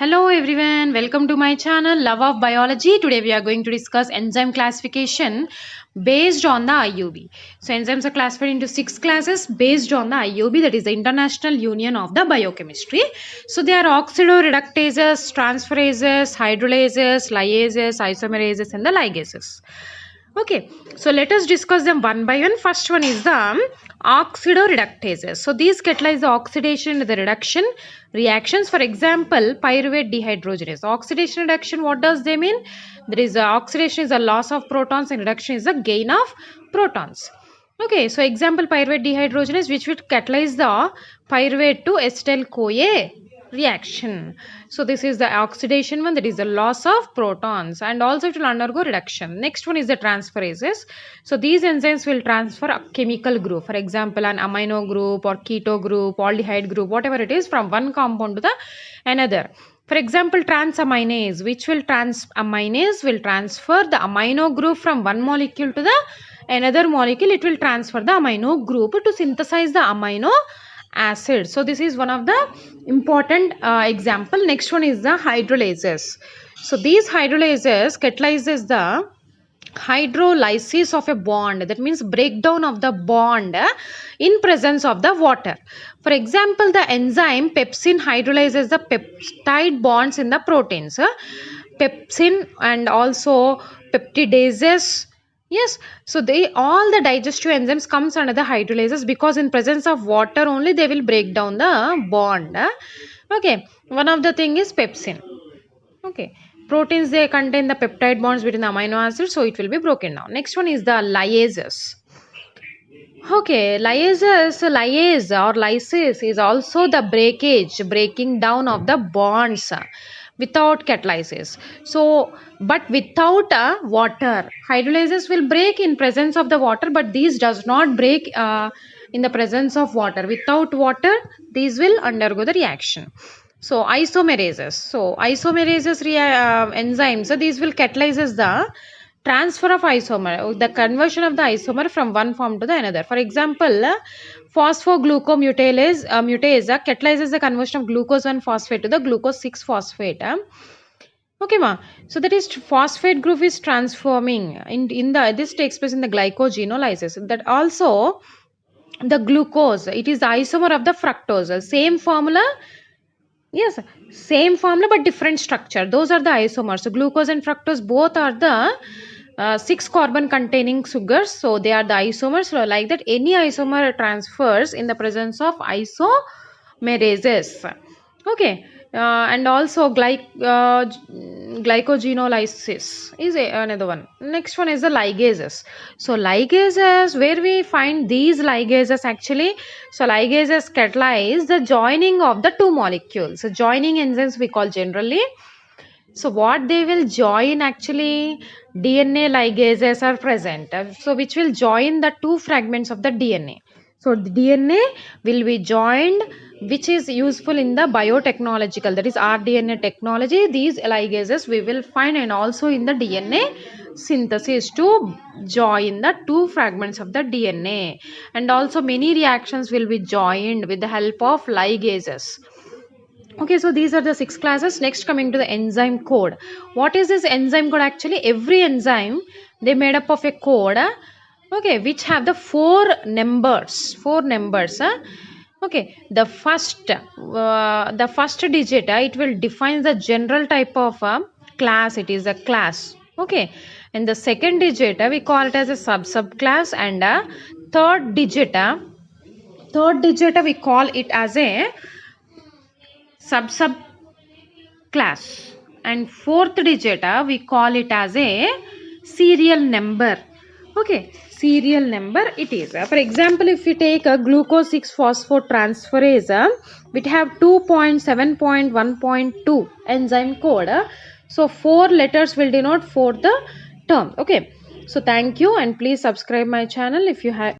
Hello everyone, welcome to my channel Love of Biology. Today we are going to discuss enzyme classification based on the IUB. So enzymes are classified into 6 classes based on the IUB, that is the International Union of the Biochemistry. So they are oxidoreductases, transferases, hydrolases, lyases, isomerases and the ligases. Okay, so let us discuss them one by one. First one is the oxidoreductases. So these catalyze the oxidation and the reduction reactions. For example, pyruvate dehydrogenase. Oxidation reduction, what does they mean? There is oxidation is a loss of protons and reduction is a gain of protons. Okay, so example pyruvate dehydrogenase, which will catalyze the pyruvate to acetyl CoA reaction. So this is the oxidation one, that is the loss of protons, and also it will undergo reduction. Next one is the transferases. So these enzymes will transfer a chemical group, for example an amino group or keto group, aldehyde group, whatever it is, from one compound to the another. For example, transaminase, which will transaminase will transfer the amino group from one molecule to the another molecule. It will transfer the amino group to synthesize the amino acid. So this is one of the important example. Next one is the hydrolases. So these hydrolases catalyzes the hydrolysis of a bond, that means breakdown of the bond in presence of the water. For example, the enzyme pepsin hydrolyzes the peptide bonds in the proteins. Pepsin and also peptidases. Yes, so they all the digestive enzymes comes under the hydrolases, because in presence of water only they will break down the bond. Okay, one of the thing is pepsin. Okay, proteins, they contain the peptide bonds between the amino acids, so it will be broken down. Next one is the lyases. Okay, lyase or lysis is also the breaking down of the bonds without catalysis. So, but without water, hydrolases will break in presence of the water, but these does not break in the presence of water. Without water, these will undergo the reaction. So isomerases. So isomerases enzymes. So these will catalyzes the transfer of isomer, the conversion of the isomer from one form to the another. For example, phosphoglucomutase mutase catalyzes the conversion of glucose 1 phosphate to the glucose 6 phosphate. Okay, ma. So that is phosphate group is transforming in the, this takes place in the glycogenolysis. That also the glucose, it is the isomer of the fructose. Same formula. Yes, same formula but different structure. Those are the isomers. So glucose and fructose both are the 6 carbon containing sugars. So they are the isomers. So like that, any isomer transfers in the presence of isomerases. Okay. And also glycogenolysis is another one. Next one is the ligases. So ligases, where we find these ligases actually. So ligases catalyze the joining of the two molecules. So joining enzymes we call generally. So what they will join actually, DNA ligases are present. So which will join the two fragments of the DNA. So the DNA will be joined, which is useful in the biotechnological, that is rDNA technology. These ligases we will find, and also in the DNA synthesis to join the two fragments of the DNA. And also many reactions will be joined with the help of ligases. Okay, so these are the 6 classes. Next, coming to the enzyme code. What is this enzyme code actually? Every enzyme, they made up of a code, okay, which have the 4 numbers. Okay, the first digit, it will define the general type of class. It is a class. Okay, and the second digit, we call it as a subclass, and third digit we call it as a subclass, and fourth digit we call it as a serial number. Okay, serial number it is. For example, if we take a glucose 6 phosphotransferase, we have 2.7.1.2 enzyme code. So 4 letters will denote for the term. Okay, so thank you, and please subscribe my channel if you have